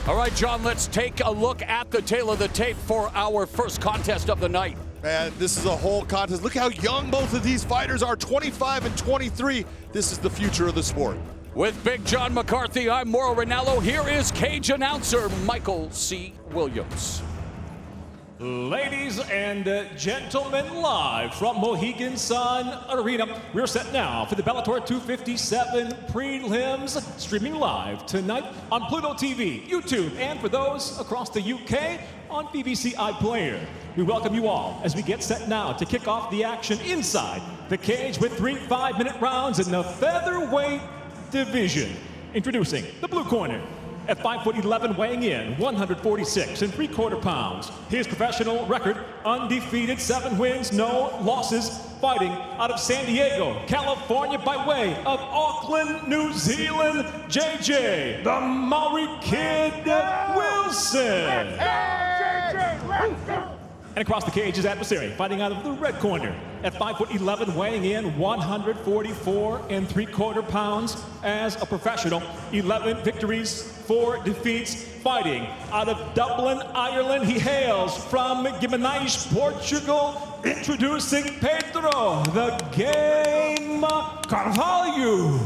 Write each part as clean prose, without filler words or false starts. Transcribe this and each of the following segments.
All right, John, let's take a look at the tail of the tape for our first contest of the night. Man, this is a whole contest. Look how young both of these fighters are, 25 and 23. This is the future of the sport. With Big John McCarthy, I'm Mauro Ranallo. Here is cage announcer Michael C. Williams. Ladies and gentlemen, live from Mohegan Sun Arena, we're set now for the Bellator 257 prelims, streaming live tonight on Pluto TV, YouTube, and for those across the UK on BBC iPlayer. We welcome you all as we get set now to kick off the action inside the cage with 3 5-minute rounds in the featherweight division. Introducing the blue corner. At 5'11", weighing in 146 3/4 pounds. His professional record, undefeated, 7 wins, no losses, fighting out of San Diego, California by way of Auckland, New Zealand, JJ, the Maori Kid Wilson. And across the cage, his adversary, fighting out of the red corner. At 5'11", weighing in 144 3/4 pounds as a professional. 11 victories, 4 defeats, fighting out of Dublin, Ireland. He hails from Guimarães, Portugal. Introducing Pedro, the Game Carvalho.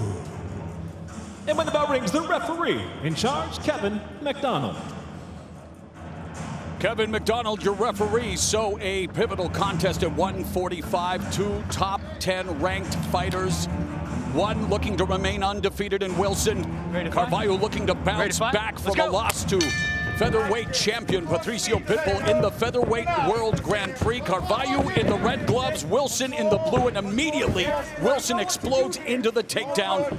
And when the bell rings, the referee in charge, Kevin McDonald. Kevin McDonald, your referee. So a pivotal contest at 145, 2 top 10 ranked fighters. One looking to remain undefeated in Wilson. Carvalho looking to bounce back from a loss to featherweight champion Patricio Pitbull in the featherweight World Grand Prix. Carvalho in the red gloves, Wilson in the blue, and immediately Wilson explodes into the takedown.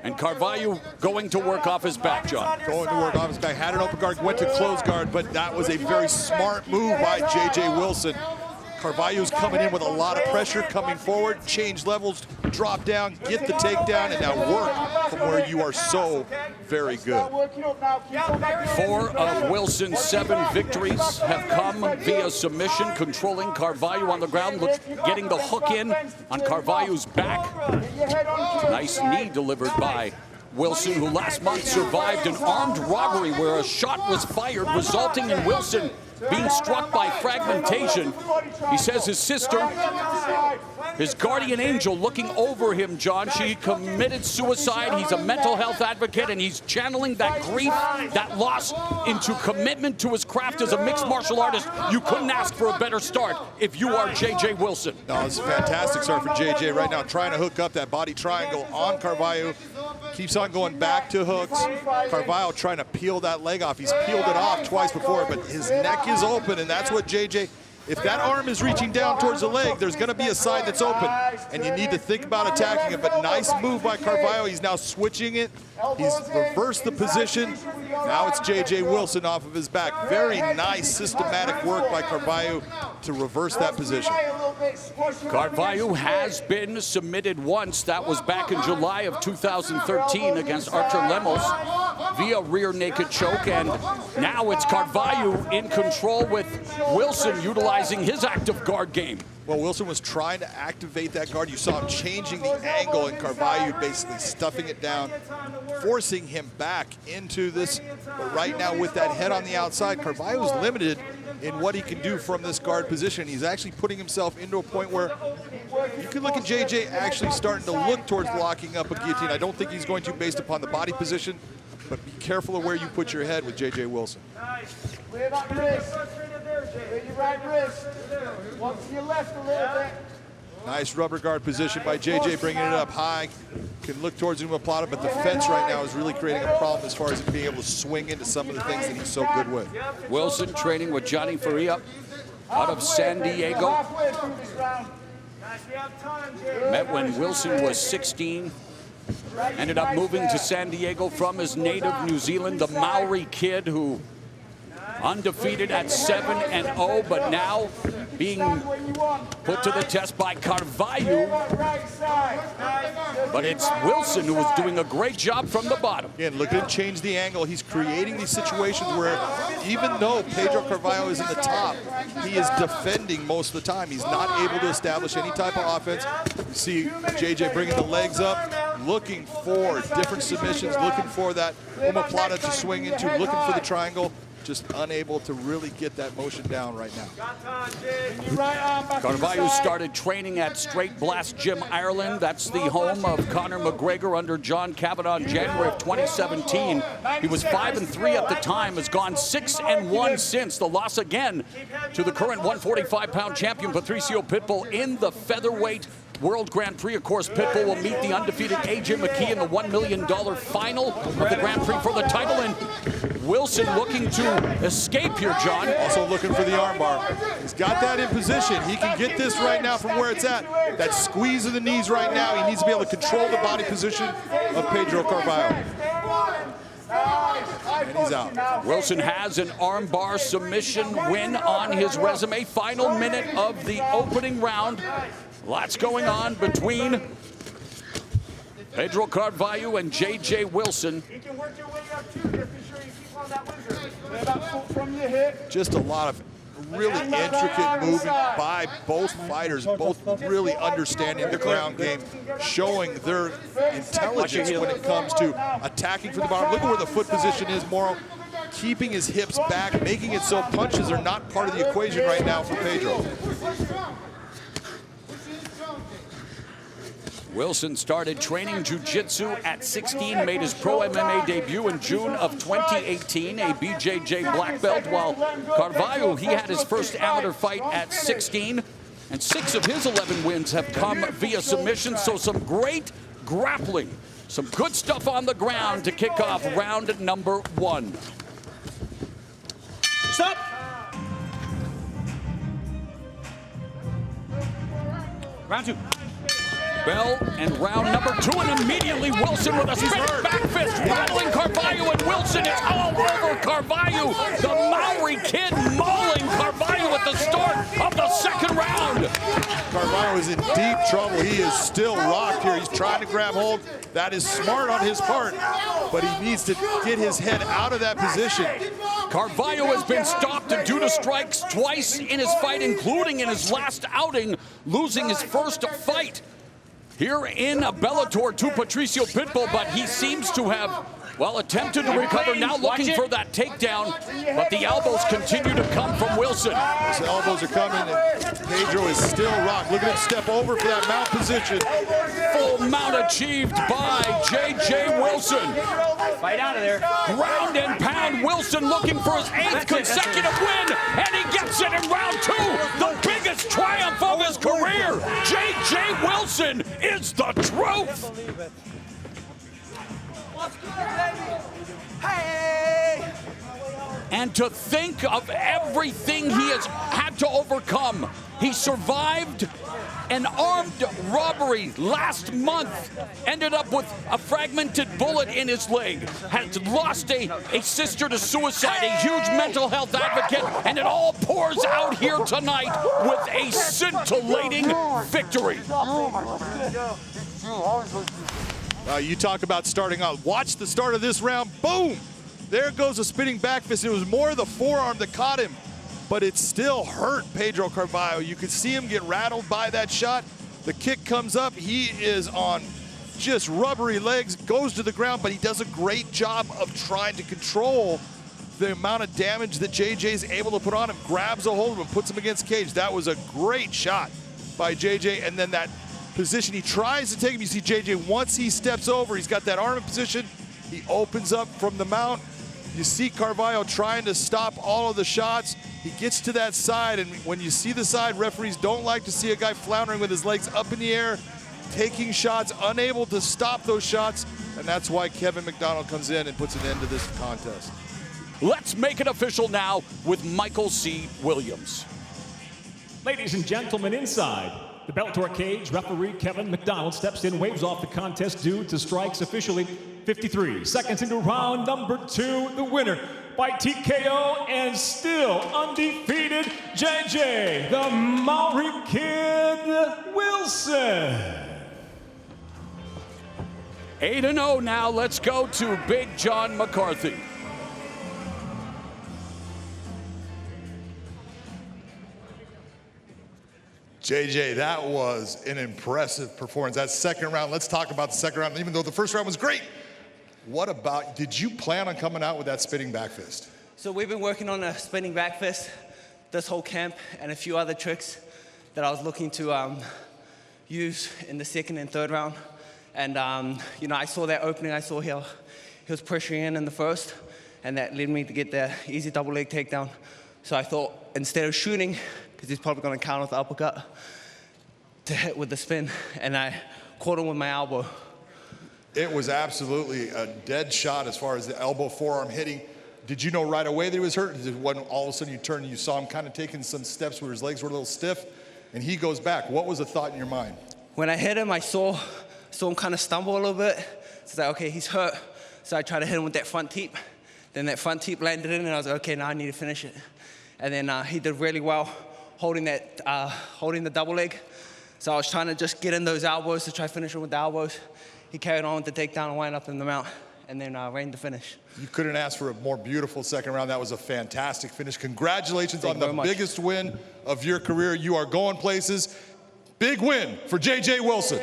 And Carvalho going to work off his back, John. Going to work off his back. Had an open guard, went to close guard, but that was a very smart move by JJ Wilson. Carvalho's coming in with a lot of pressure, coming forward, change levels, drop down, get the takedown, and now work from where you are so very good. 4 of Wilson's 7 victories have come via submission, controlling Carvalho on the ground, getting the hook in on Carvalho's back. Nice knee delivered by Wilson, who last month survived an armed robbery where a shot was fired, resulting in Wilson being struck by fragmentation. He says his sister, his guardian angel, looking over him, John, she committed suicide. He's a mental health advocate, and he's channeling that grief, that loss, into commitment to his craft as a mixed martial artist. You couldn't ask for a better start if you are JJ Wilson. No, it's a fantastic start for JJ right now, trying to hook up that body triangle on Carvalho. Keeps on going back to hooks. Carvalho trying to peel that leg off. He's peeled it off twice before, but his neck is open, and that's what JJ, if that arm is reaching down towards the leg, there's going to be a side that's open, and you need to think about attacking it. But nice move by Carvalho. He's now switching it. He's reversed the position. Now it's JJ Wilson off of his back. Very nice systematic work by Carvalho to reverse that position. Carvalho has been submitted once. That was back in July of 2013 against Artur Lemos via rear naked choke, and now it's Carvalho in control with Wilson utilizing his active guard game. Well, Wilson was trying to activate that guard. You saw him changing the angle, and Carvalho basically stuffing it down, forcing him back into this. But right now with that head on the outside, Carvalho's limited in what he can do from this guard position. He's actually putting himself into a point where you can look at JJ actually starting to look towards locking up a guillotine. I don't think he's going to based upon the body position, but be careful of where you put your head with JJ Wilson. Clear that wrist. Clear your right wrist. Walk to your left a little bit. Nice rubber guard position by JJ, bringing it up high. Can look towards Umaplata, but the fence right now is really creating a problem as far as being able to swing into some of the things that he's so good with. Wilson training with Johnny Faria out of San Diego. Met when Wilson was 16. Ended up moving to San Diego from his native New Zealand, the Maori Kid, who undefeated at 7-0, but now being put to the test by Carvalho. But it's Wilson who is doing a great job from the bottom. Again, look at him change the angle. He's creating these situations where even though Pedro Carvalho is in the top, he is defending most of the time. He's not able to establish any type of offense. You see JJ bringing the legs up, looking for different submissions, looking for that omoplata to swing into, looking for the triangle. Just unable to really get that motion down right now. Carvalho started training at Straight Blast Gym, Ireland. That's the home of Conor McGregor under John Kavanagh in January of 2017. He was 5-3 at the time, has gone 6-1 since. The loss again to the current 145-pound champion, Patricio Pitbull, in the featherweight World Grand Prix. Of course, Pitbull will meet the undefeated AJ McKee in the $1 million final of the Grand Prix for the title. And Wilson looking to escape here, John. Also looking for the armbar. He's got that in position. He can get this right now from where it's at. That squeeze of the knees right now. He needs to be able to control the body position of Pedro Carvalho. And he's out. Wilson has an armbar submission win on his resume. Final minute of the opening round. Lots going on between Pedro Carvalho and J.J. Wilson. You can work your way up too, just be sure you keep on that wizard. From your hip. Just a lot of really intricate movement by both fighters, both really understanding the ground game, showing their intelligence when it comes to attacking from the bottom. Look at where the foot position is, Moro. Keeping his hips back, making it so punches are not part of the equation right now for Pedro. Wilson started training Jiu-Jitsu at 16, made his pro MMA debut in June of 2018, a BJJ black belt, while Carvalho, he had his first amateur fight at 16, and 6 of his 11 wins have come via submission, so some great grappling, some good stuff on the ground to kick off round number 1. Stop! Round 2. Bell and round number 2, and immediately Wilson with a spinning back fist, rattling Carvalho, and Wilson is all over Carvalho. The Maori Kid mauling Carvalho at the start of the second round. Carvalho is in deep trouble. He is still rocked here. He's trying to grab hold. That is smart on his part, but he needs to get his head out of that position. Carvalho has been stopped due to strikes twice in his fight, including in his last outing, losing his first fight here in Bellator to Patricio Pitbull, but he seems to have, well, attempted to recover, now looking for that takedown, but the elbows continue to come from Wilson. His elbows are coming, and Pedro is still rocked. Look at him step over for that mount position. Full mount achieved by J.J. Wilson. Fight out of there. Ground and pound, Wilson looking for his 8th consecutive win, and he gets it in round 2. The biggest triumph of his career. J.J. Wilson is the truth. Hey! And to think of everything he has had to overcome. He survived an armed robbery last month, ended up with a fragmented bullet in his leg, has lost a sister to suicide, a huge mental health advocate, and it all pours out here tonight with a scintillating victory. You talk about starting out. Watch the start of this round. Boom! There goes a spinning back fist. It was more the forearm that caught him, but it still hurt Pedro Carvalho. You could see him get rattled by that shot. The kick comes up. He is on just rubbery legs, goes to the ground, but he does a great job of trying to control the amount of damage that JJ is able to put on him. Grabs a hold of him, puts him against cage. That was a great shot by JJ, and then that position, he tries to take him. You see JJ, once he steps over, he's got that arm in position. He opens up from the mount. You see Carvalho trying to stop all of the shots. He gets to that side, and when you see the side, referees don't like to see a guy floundering with his legs up in the air, taking shots, unable to stop those shots, and that's why Kevin McDonald comes in and puts an end to this contest. Let's make it official now with Michael C. Williams. Ladies and gentlemen, inside the Bellator cage, referee Kevin McDonald steps in, waves off the contest due to strikes. Officially 53 seconds into round number 2, the winner by TKO and still undefeated, JJ, the Maori Kid Wilson. 8-0 now. Let's go to Big John McCarthy. JJ, that was an impressive performance. That second round, let's talk about the second round. Even though the first round was great, what about, did you plan on coming out with that spinning back fist? So we've been working on a spinning back fist this whole camp and a few other tricks that I was looking to use in the second and third round. And, you know, I saw that opening. I saw he was pressuring in the first, and that led me to get the easy double leg takedown. So I thought, instead of shooting, because he's probably going to counter with the uppercut, to hit with the spin, and I caught him with my elbow. It was absolutely a dead shot as far as the elbow forearm hitting. Did you know right away that he was hurt? When all of a sudden you turned and you saw him kind of taking some steps where his legs were a little stiff, and he goes back? What was the thought in your mind? When I hit him, I saw him kind of stumble a little bit. So it's like, okay, he's hurt. So I tried to hit him with that front teep. Then that front teep landed in, and I was like, okay, now I need to finish it. And then he did really well holding the double leg. So I was trying to just get in those elbows to try to finish him with the elbows. He carried on with the takedown and wind up in the mount, and then reigned the finish. You couldn't ask for a more beautiful second round. That was a fantastic finish. Congratulations on the biggest win of your career. You are going places. Big win for JJ Wilson.